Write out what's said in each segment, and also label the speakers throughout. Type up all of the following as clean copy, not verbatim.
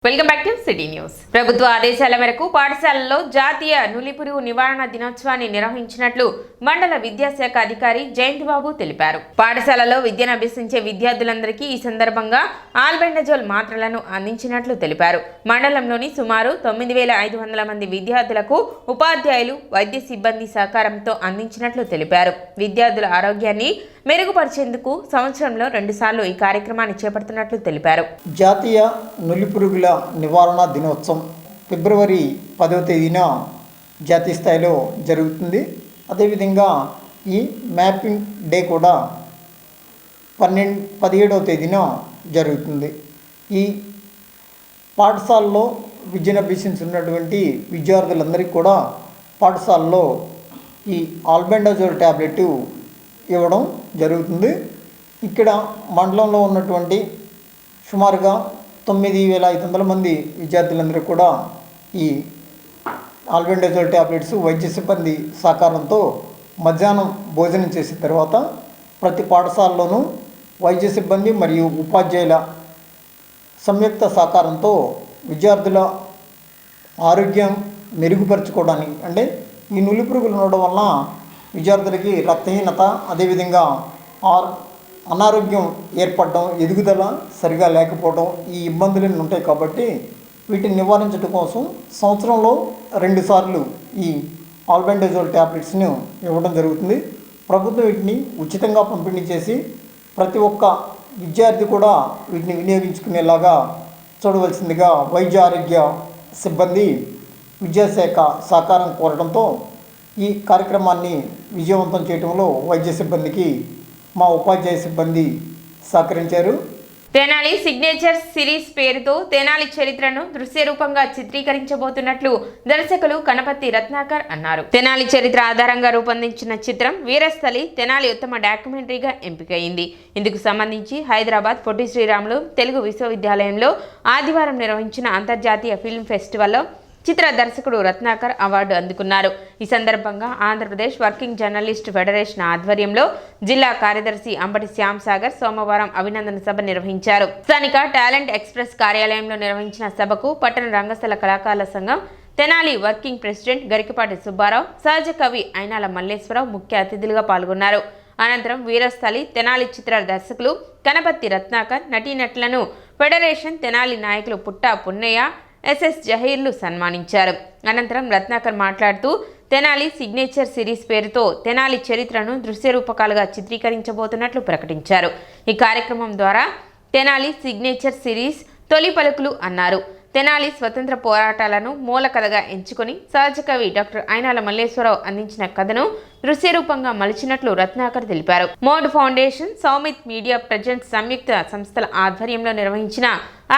Speaker 1: Welcome back to city news. ప్రభుత్వ ఆదేశాల మేరకు పాఠశాలల్లో జాతీయ నులిపురుగు నివారణ దినోత్సవాన్ని నిర్వహించినట్లు మండల విద్యాశాఖ అధికారి జయంత్ బాబు తెలిపారు. పాఠశాలలో విద్యను అభ్యసించే విద్యార్థులందరికీ ఈ సందర్భంగా ఆల్బెండజోల్ మాత్రలను అందించినట్లు తెలిపారు. మండలంలోని సుమారు 9,500 మంది విద్యార్థులకు ఉపాధ్యాయులు, వైద్య సిబ్బంది సహకారంతో అందించినట్లు తెలిపారు. విద్యార్థుల ఆరోగ్యాన్ని మెరుగుపరిచేందుకు సంవత్సరంలో 2 సార్లు ఈ కార్యక్రమాన్ని చేపడుతున్నట్లు తెలిపారు.
Speaker 2: జాతీయ నులిపురుగుల నివారణ దినోత్సవం ఫిబ్రవరి 10వ తేదీన జాతీయ స్థాయిలో జరుగుతుంది. అదేవిధంగా ఈ మ్యాపింగ్ డే కూడా 17వ తేదీన జరుగుతుంది. ఈ పాఠశాలలో విద్యను అభ్యసించున్నటువంటి విద్యార్థులందరికీ కూడా పాఠశాలలో ఈ ఆల్బెండజోల్ ట్యాబ్లెట్ ఇవ్వడం జరుగుతుంది. ఇక్కడ మండలంలో ఉన్నటువంటి సుమారుగా 9,500 మంది విద్యార్థులందరూ కూడా ఈ ఆల్బెండజోల్ ట్యాబ్లెట్స్ వైద్య సిబ్బంది సహకారంతో మధ్యాహ్నం భోజనం చేసిన తర్వాత ప్రతి పాఠశాలలోనూ వైద్య సిబ్బంది మరియు ఉపాధ్యాయుల సంయుక్త సహకారంతో విద్యార్థుల ఆరోగ్యం మెరుగుపరుచుకోవడానికి, అంటే ఈ నులిపురుగులు ఉండడం వలన విద్యార్థులకి రక్తహీనత, అదేవిధంగా అనారోగ్యం ఏర్పడడం, ఎదుగుదల సరిగా లేకపోవడం, ఈ ఇబ్బందులన్నీ ఉంటాయి. కాబట్టి వీటిని నివారించడం కోసం సంవత్సరంలో 2 సార్లు ఈ ఆల్బెండజోల్ ట్యాబ్లెట్స్ని ఇవ్వడం జరుగుతుంది. ప్రభుత్వం వీటిని ఉచితంగా పంపిణీ చేసి ప్రతి ఒక్క విద్యార్థి కూడా వీటిని వినియోగించుకునేలాగా చూడవలసిందిగా వైద్య ఆరోగ్య సిబ్బంది విద్యాశాఖ సహకారం కోరడంతో ఈ కార్యక్రమాన్ని విజయవంతం చేయడంలో వైద్య సిబ్బందికి మా ఉపాధ్యాయ సిబ్బంది సహకరించారు.
Speaker 1: తెనాలి సిగ్నేచర్ సిరీస్ పేరుతో తెనాలి చరిత్రను దృశ్య రూపంగా చిత్రీకరించబోతున్నట్లు దర్శకులు కనపర్తి రత్నాకర్ అన్నారు. తెనాలి చరిత్ర ఆధారంగా రూపొందించిన చిత్రం వీరస్థలి తెనాలి ఉత్తమ డాక్యుమెంటరీగా ఎంపికైంది. ఇందుకు సంబంధించి హైదరాబాద్ పొట్టి శ్రీరాములు తెలుగు విశ్వవిద్యాలయంలో ఆదివారం నిర్వహించిన అంతర్జాతీయ ఫిల్మ్ ఫెస్టివల్లో చిత్ర దర్శకుడు రత్నాకర్ అవార్డు అందుకున్నారు. ఈ సందర్భంగా ఆంధ్రప్రదేశ్ వర్కింగ్ జర్నలిస్ట్ ఫెడరేషన్ ఆధ్వర్యంలో జిల్లా కార్యదర్శి అంబటి శ్యామ్ సాగర్ సోమవారం అభినందన సభ నిర్వహించారు. స్థానిక టాలెంట్ ఎక్స్ప్రెస్ కార్యాలయంలో నిర్వహించిన సభకు పట్టణ రంగస్థల కళాకారుల సంఘం తెనాలి వర్కింగ్ ప్రెసిడెంట్ గరికపాటి సుబ్బారావు, సహజ కవి అయినాల మల్లేశ్వరరావు ముఖ్య అతిథులుగా పాల్గొన్నారు. అనంతరం వీరస్థలి తెనాలి చిత్ర దర్శకులు కనపర్తి రత్నాకర్, నటీనటులను ఫెడరేషన్ తెనాలి నాయకులు పుట్ట పున్నయ్య, ఎస్ఎస్ జహీర్లు సన్మానించారు. అనంతరం రత్నాకర్ మాట్లాడుతూ తెనాలి సిగ్నేచర్ సిరీస్ పేరుతో తెనాలి చరిత్రను దృశ్య రూపకాలుగా చిత్రీకరించబోతున్నట్లు ప్రకటించారు. ఈ కార్యక్రమం ద్వారా తెనాలి సిగ్నేచర్ సిరీస్ తొలి పలుకులు అన్నారు. తెనాలి స్వతంత్ర పోరాటాలను మూల కథగా ఎంచుకొని సహజ కవి డాక్టర్ అయినాల మల్లేశ్వరరావు అందించిన కథను దృశ్యరూపంగా మలిచినట్లు రత్నాకర్ తెలిపారు. Mode foundation, Soumith media presents సంయుక్త సంస్థల ఆధ్వర్యంలో నిర్వహించిన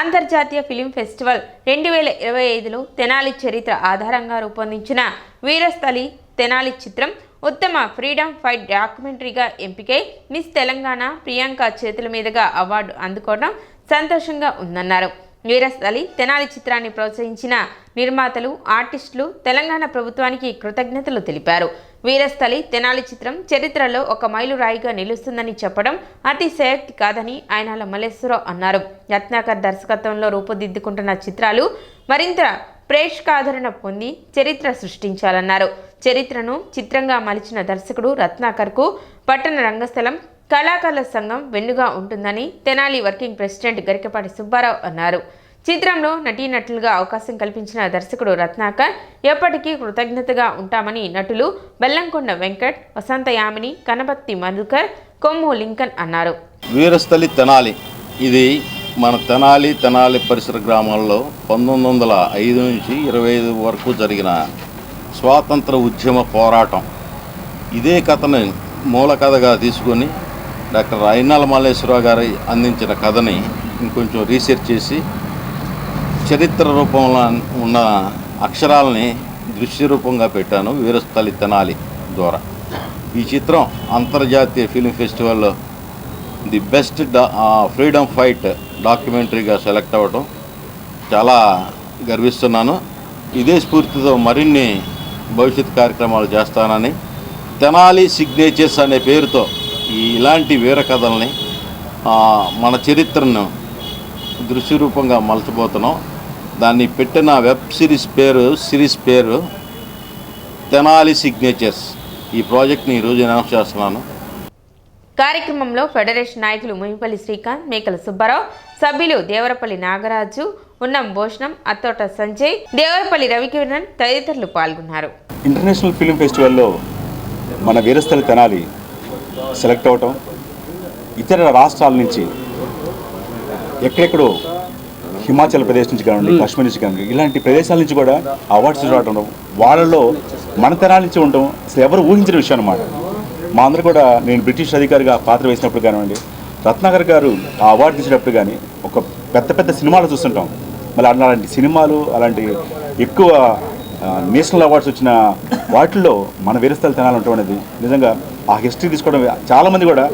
Speaker 1: అంతర్జాతీయ ఫిలిం ఫెస్టివల్ 2025లో తెనాలి చరిత్ర ఆధారంగా రూపొందించిన వీరస్థలి తెనాలి చిత్రం ఉత్తమ ఫ్రీడమ్ ఫైట్ డాక్యుమెంటరీగా ఎంపికై మిస్ తెలంగాణ ప్రియాంక చేతుల మీదుగా అవార్డు అందుకోవడం సంతోషంగా ఉందన్నారు. వీరస్థలి తెనాలి చిత్రాన్ని ప్రోత్సహించిన నిర్మాతలు, ఆర్టిస్టులు తెలంగాణ ప్రభుత్వానికి కృతజ్ఞతలు తెలిపారు. వీరస్థలి తెనాలి చిత్రం చరిత్రలో ఒక మైలురాయిగా నిలుస్తుందని చెప్పడం అతిశయోక్తి కాదని అయినాల మల్లేశ్వరరావు అన్నారు. రత్నాకర్ దర్శకత్వంలో రూపుదిద్దుకుంటున్న చిత్రాలు మరింత ప్రేక్షకాదరణ పొంది చరిత్ర సృష్టించాలన్నారు. చరిత్రను చిత్రంగా మలిచిన దర్శకుడు రత్నాకర్కు పట్టణ రంగస్థలం కళాకారుల సంఘం వెన్నుగా ఉంటుందని తెనాలి వర్కింగ్ ప్రెసిడెంట్ గరికపాటి సుబ్బారావు అన్నారు. చిత్రంలో నటీనటులుగా అవకాశం కల్పించిన దర్శకుడు రత్నాకర్ ఎప్పటికీ కృతజ్ఞతగా ఉంటామని నటులు బెల్లంకొండ వెంకట్, వసంత యామిని, కనపర్తి మధుకర్, కొమ్ము లింకన్ అన్నారు.
Speaker 3: వీరస్థలి తెనాలి ఇది మన తెనాలి పరిసర గ్రామాల్లో 1905 నుంచి 25 వరకు జరిగిన స్వాతంత్ర ఉద్యమ పోరాటం. ఇదే కథని మూల కథగా తీసుకొని డాక్టర్ అయినాల మల్లేశ్వరరావు గారు అందించిన కథని ఇంకొంచెం రీసెర్చ్ చేసి చరిత్ర రూపంలో ఉన్న అక్షరాలని దృశ్య రూపంగా పెట్టాను వీరస్థలి తెనాలి ద్వారా. ఈ చిత్రం అంతర్జాతీయ ఫిల్మ్ ఫెస్టివల్లో ది బెస్ట్ ఫ్రీడమ్ ఫైట్ డాక్యుమెంటరీగా సెలెక్ట్ అవ్వడం చాలా గర్విస్తున్నాను. ఇదే స్ఫూర్తితో మరిన్ని భవిష్యత్ కార్యక్రమాలు చేస్తానని, తెనాలి సిగ్నేచర్స్ అనే పేరుతో ఇలాంటి వీర కథల్ని మన చరిత్రను దృశ్యరూపంగా మలచబోతున్నాం. దాన్ని పెట్టిన వెబ్ సిరీస్ పేరు తెనాలి సిగ్నేచర్స్. ఈ ప్రాజెక్ట్ని ఈరోజు అనౌన్స్ చేస్తున్నాను.
Speaker 1: కార్యక్రమంలో ఫెడరేషన్ నాయకులు ముహింపల్లి శ్రీకాంత్, మేకల సుబ్బారావు, సభ్యులు దేవరపల్లి నాగరాజు, ఉన్నం భోషణం, అత్తోట సంజయ్, దేవరపల్లి రవికిరణ్ తదితరులు పాల్గొన్నారు.
Speaker 4: ఇంటర్నేషనల్ ఫిల్మ్ ఫెస్టివల్లో మన వీరస్థలి తెనాలి సెలెక్ట్ అవటం, ఇతర రాష్ట్రాల నుంచి ఎక్కడెక్కడో హిమాచల్ ప్రదేశ్ నుంచి కానివ్వండి, కాశ్మీర్ నుంచి కానివ్వండి, ఇలాంటి ప్రదేశాల నుంచి కూడా అవార్డ్స్ రావడం, వాళ్ళలో మన తెనాలి నుంచి ఉండటం అసలు ఎవరు ఊహించిన విషయం అన్నమాట. మా అందరూ కూడా నేను బ్రిటిష్ అధికారిగా పాత్ర వేసినప్పుడు కానివ్వండి, రత్నాకర్ గారు ఆ అవార్డు ఇచ్చినప్పుడు కానీ ఒక పెద్ద పెద్ద సినిమాలు చూస్తుంటాం. మళ్ళీ అలాంటి సినిమాలు, అలాంటి ఎక్కువ నేషనల్ అవార్డ్స్ వచ్చిన వాటిల్లో మన వీరస్థలి తెనాలి ఉండటం అనేది నిజంగా ఆ హిస్టరీ తీసుకోవడం చాలామంది కూడా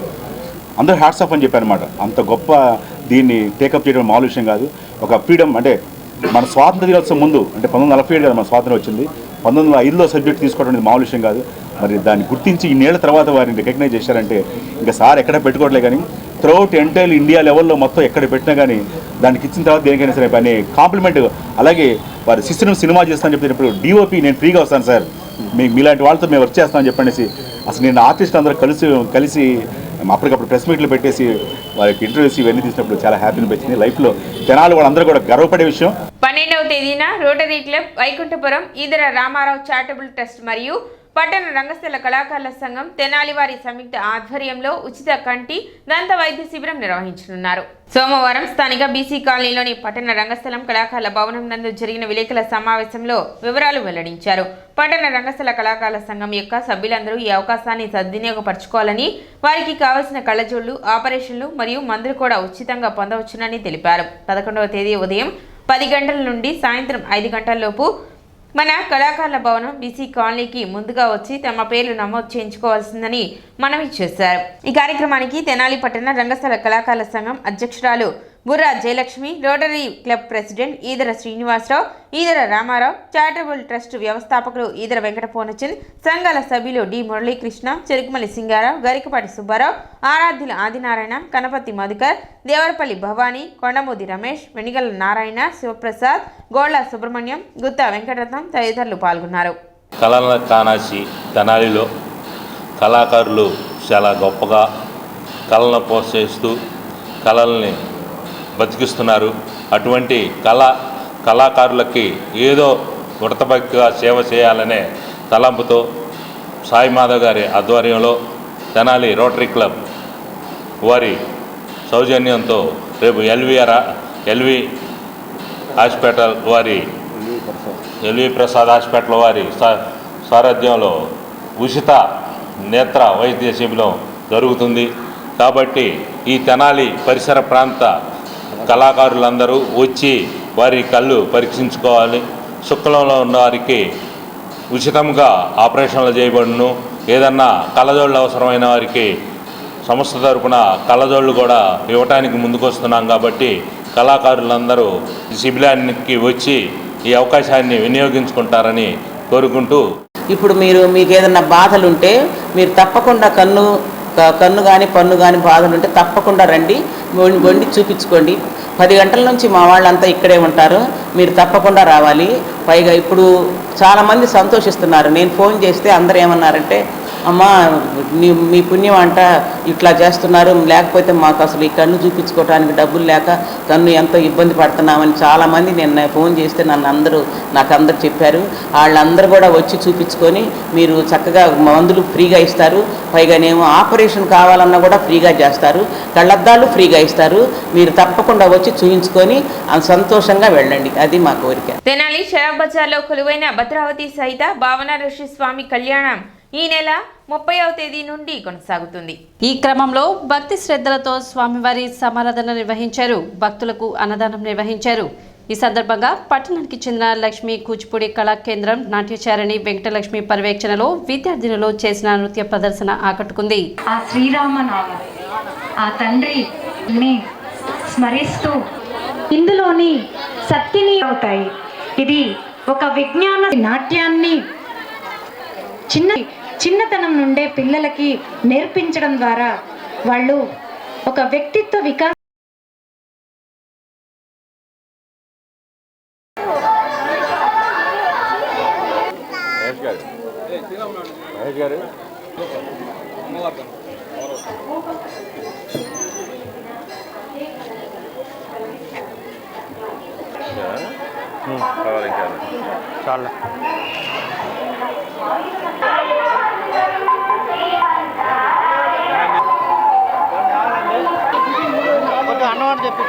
Speaker 4: అందరూ హ్యాట్స్ ఆఫ్ అని చెప్పారనమాట. అంత గొప్ప దీన్ని టేకప్ చేయడం మామూలు విషయం కాదు. ఒక ఫ్రీడమ్ అంటే మన స్వాతంత్ర దినోత్సవం ముందు అంటే 1947 కదా మన స్వాతంత్రం వచ్చింది, 1905లో సబ్జెక్ట్ తీసుకోవడం అనేది మామూలు విషయం కాదు. మరి దాన్ని గుర్తించి ఇన్నేళ్ల తర్వాత వారిని రికగ్నైజ్ చేశారంటే ఇంకా సార్ ఎక్కడ పెట్టుకోవట్లే కానీ త్రూఅవుట్ ఎంటైర్ ఇండియా లెవెల్లో మొత్తం ఎక్కడ పెట్టినా కానీ దానికి ఇచ్చిన తర్వాత దేనికైనా సరే అని కాంప్లిమెంట్. అలాగే వారి సిస్టమ్ సినిమా చేస్తానని చెప్పినప్పుడు డిఓపి నేను ఫ్రీగా వస్తాను సార్, మీలాంటి వాళ్ళతో మేము వర్క్ చేస్తామని చెప్పనేసి అసలు నేను ఆర్టిస్ట్ అందరూ కలిసి అప్పటికప్పుడు ప్రెస్ మీట్లు పెట్టేసి వారికి ఇంటర్వ్యూస్ ఇవన్నీ తీసినప్పుడు చాలా హ్యాపీ అనిపించింది. లైఫ్లో తెనాలి వాళ్ళందరూ కూడా గర్వపడే విషయం.
Speaker 1: 12వ తేదీన Rotary Club Vaikunthapuram Edara Ramarao charitable trust మరియు పట్టణ రంగస్థల కళాకారుల సంఘం తెనాలి వారి సంయుక్త ఆధ్వర్యంలో ఉచిత కంటి దంత వైద్య శిబిరం నిర్వహించనున్నారు. సోమవారం స్థానిక బీసీ కాలనీలోని పట్టణ రంగస్థలం కళాకారుల భవనం నందు జరిగిన విలేకరుల సమావేశంలో వివరాలు వెల్లడించారు. పట్టణ రంగస్థల కళాకారుల సంఘం యొక్క సభ్యులందరూ ఈ అవకాశాన్ని సద్వినియోగపరచుకోవాలని, వారికి కావలసిన కళ్ళజోళ్లు, ఆపరేషన్లు మరియు మందులు కూడా ఉచితంగా పొందవచ్చునని తెలిపారు. 11వ తేదీ ఉదయం 10 గంటల నుండి సాయంత్రం 5 గంటలలోపు మన కళాకారుల భవనం బీసీ కాలనీకి ముందుగా వచ్చి తమ పేర్లు నమోదు చేయించుకోవాల్సిందని మనవి చేశారు. ఈ కార్యక్రమానికి తెనాలి పట్టణ రంగస్థల కళాకారుల సంఘం అధ్యక్షురాలు Burra Jayalakshmi, Rotary Club president Edara Srinivasarao, Edara Ramarao, charitable trust వ్యవస్థాపకులు ఈదర వెంకట పూర్ణచంద్, సంఘాల సభ్యులు డి మురళీకృష్ణ, చెరుకుమల్లి సింగారావు, గరికపాటి సుబ్బారావు, ఆరాధ్యుల ఆదినారాయణ, కనపతి మధుకర్, దేవరపల్లి భవానీ, కొండమూది రమేష్, వెనిగల నారాయణ, శివప్రసాద్, గోళ్ల సుబ్రహ్మణ్యం, గుత్తా వెంకటరత్నం తదితరులు పాల్గొన్నారు.
Speaker 5: కళల కానాసి తెనాలిలో కళాకారులు చాలా గొప్పగా కళలను ప్రోత్సహిస్తూ కళల్ని బతికిస్తున్నారు. అటువంటి కళాకారులకి ఏదో ఉడతబక్కిగా సేవ చేయాలనే తలంపుతో సాయి మాధవ్ గారి ఆధ్వర్యంలో తెనాలి రోటరీ క్లబ్ వారి సౌజన్యంతో రేపు ఎల్వి హాస్పిటల్ వారి ఎల్వి ప్రసాద్ హాస్పిటల్ వారి సారథ్యంలో ఉచిత నేత్ర వైద్య శిబిరం జరుగుతుంది. కాబట్టి ఈ తెనాలి పరిసర ప్రాంత కళాకారులందరూ వచ్చి వారి కళ్ళు పరీక్షించుకోవాలి. శుక్లంలో ఉన్న వారికి ఉచితంగా ఆపరేషన్లు చేయబడును. ఏదన్నా కళ్ళజోళ్ళు అవసరమైన వారికి సంస్థ తరపున కళ్ళజోళ్ళు కూడా ఇవ్వటానికి ముందుకొస్తున్నాం. కాబట్టి కళాకారులందరూ ఈ శిబిరానికి వచ్చి ఈ అవకాశాన్ని వినియోగించుకుంటారని కోరుకుంటూ,
Speaker 6: ఇప్పుడు మీకు ఏదన్నా బాధలుంటే మీరు తప్పకుండా కన్ను కానీ పన్ను కానీ బాధలుంటే తప్పకుండా రండి, వండి చూపించుకోండి. 10 గంటల నుంచి మా వాళ్ళంతా ఇక్కడే ఉంటారు, మీరు తప్పకుండా రావాలి. పైగా ఇప్పుడు చాలామంది సంతోషిస్తున్నారు. నేను ఫోన్ చేస్తే అందరూ ఏమన్నారంటే, అమ్మ మీ పుణ్యం అంట ఇట్లా చేస్తున్నారు, లేకపోతే మాకు అసలు ఈ కన్ను చూపించుకోవడానికి డబ్బులు లేక కన్ను ఎంతో ఇబ్బంది పడుతున్నామని చాలామంది నేను ఫోన్ చేస్తే నాకు అందరూ చెప్పారు. వాళ్ళందరూ కూడా వచ్చి చూపించుకొని మీరు చక్కగా మందులు ఫ్రీగా ఇస్తారు. పైగానేమో ఆపరేషన్ కావాలన్నా కూడా ఫ్రీగా చేస్తారు, కళ్ళద్దాలు ఫ్రీగా ఇస్తారు. మీరు తప్పకుండా వచ్చి చూపించుకొని సంతోషంగా వెళ్ళండి, అది మా కోరిక.
Speaker 1: తెనాలి షరాబ్ బజార్లో కొలువైన భద్రావతి సహిత భావన ఋషి స్వామి కళ్యాణం ఈ నెల 30వ తేదీ నుండి కొనసాగుతుంది.
Speaker 7: ఈ క్రమంలో భక్తి శ్రద్ధలతో స్వామివారి సమారాధన నిర్వహించారు, భక్తులకు అన్నదానం నిర్వహించారు. ఈ సందర్భంగా పట్టణానికి చెందిన లక్ష్మీ కూచిపూడి కళా కేంద్రం నాట్యచారిణి వెంకటలక్ష్మి పర్యవేక్షణలో విద్యార్థినులు చేసిన నృత్య ప్రదర్శన ఆకట్టుకుంది.
Speaker 8: ఆ శ్రీరామనామం, ఆ తండ్రిని స్మరిస్తూ ఇందులోని శక్తిని అవుతాయి. ఇది ఒక విజ్ఞాన నాట్యాన్ని చిన్నతనం నుండే పిల్లలకి నేర్పించడం ద్వారా వాళ్ళు ఒక వ్యక్తిత్వ వికాసం
Speaker 5: చాలా
Speaker 2: అన్నమాట చెప్పి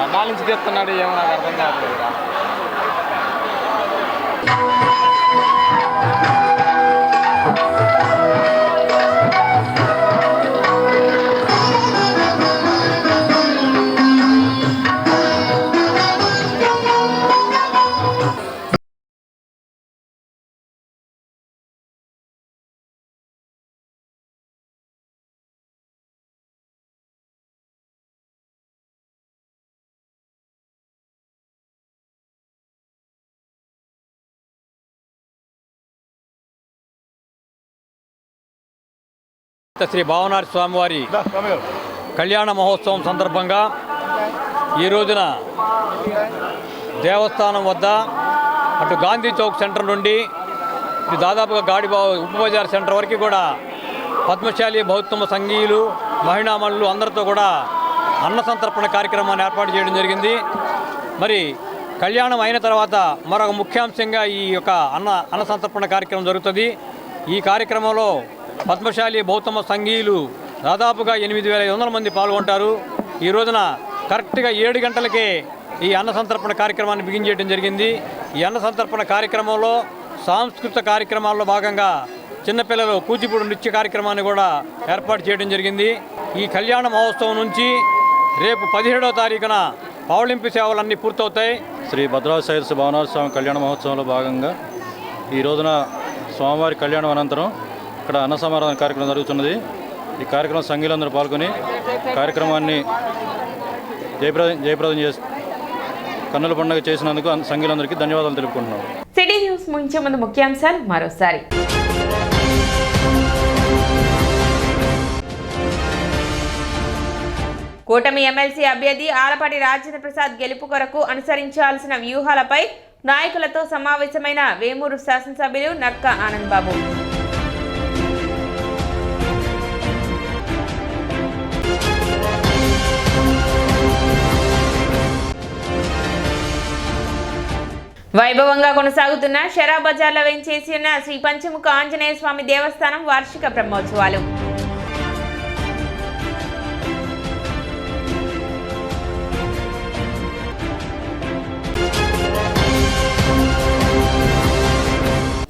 Speaker 9: అన్నాల నుంచి తెస్తున్నాడు ఏమో నాకు అర్థం కావట్లేదు. శ్రీ భావనాథ స్వామివారి కళ్యాణ మహోత్సవం సందర్భంగా ఈ రోజున దేవస్థానం వద్ద అటు గాంధీ చౌక్ సెంటర్ నుండి ఇటు దాదాపుగా ఉప్పు బజార్ సెంటర్ వరకు కూడా పద్మశాలి బౌద్ధమ సంఘీయులు మహిళామణులు అందరితో కూడా అన్న సంతర్పణ కార్యక్రమాన్ని ఏర్పాటు చేయడం జరిగింది. మరి కళ్యాణం అయిన తర్వాత మరొక ముఖ్యాంశంగా ఈ యొక్క అన్న సంతర్పణ కార్యక్రమం జరుగుతుంది. ఈ కార్యక్రమంలో పద్మశాలి బౌద్ధమ సంఘీయులు దాదాపుగా 8,500 మంది పాల్గొంటారు. ఈ రోజున కరెక్ట్గా 7 గంటలకే ఈ అన్న సంతర్పణ కార్యక్రమాన్ని బిగించేయడం జరిగింది. ఈ అన్న సంతర్పణ కార్యక్రమంలో సాంస్కృతిక కార్యక్రమాల్లో భాగంగా చిన్నపిల్లలు కూచిపూడి నృత్య కార్యక్రమాన్ని కూడా ఏర్పాటు చేయడం జరిగింది. ఈ కళ్యాణ మహోత్సవం నుంచి రేపు 17వ తారీఖున పౌళింపు సేవలన్నీ పూర్తవుతాయి.
Speaker 10: శ్రీ భద్రావతి భావనాథ స్వామి కళ్యాణ మహోత్సవంలో భాగంగా ఈ రోజున స్వామివారి కళ్యాణం అనంతరం ఇక్కడ అన్న సమారాధన కార్యక్రమం జరుగుతున్నది. ఈ కార్యక్రమం సంఘీయులందరూ పాల్గొని కార్యక్రమాన్ని జయప్రదం చేసి కన్నుల పండుగ చేసినందుకు సంఘీయులందరికీ ధన్యవాదాలు తెలుపుకుంటున్నాం.
Speaker 1: సిటీ న్యూస్ ముగించే ముందు ముఖ్యాంశాలు మరోసారి. కూటమి ఎమ్మెల్సీ అభ్యర్థి ఆలపాటి రాజేంద్ర ప్రసాద్ గెలుపు కొరకు అనుసరించాల్సిన వ్యూహాలపై నాయకులతో సమావేశమైన వేమూరు శాసనసభ్యులు నక్క ఆనంద్ బాబు. వైభవంగా కొనసాగుతున్న షరా బజార్లో వేంచేసి ఉన్న శ్రీ పంచముఖ ఆంజనేయ స్వామి దేవస్థానం వార్షిక బ్రహ్మోత్సవాలు.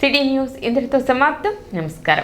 Speaker 1: సిటీ న్యూస్ ఇంతటితో సమాప్తం. నమస్కారం.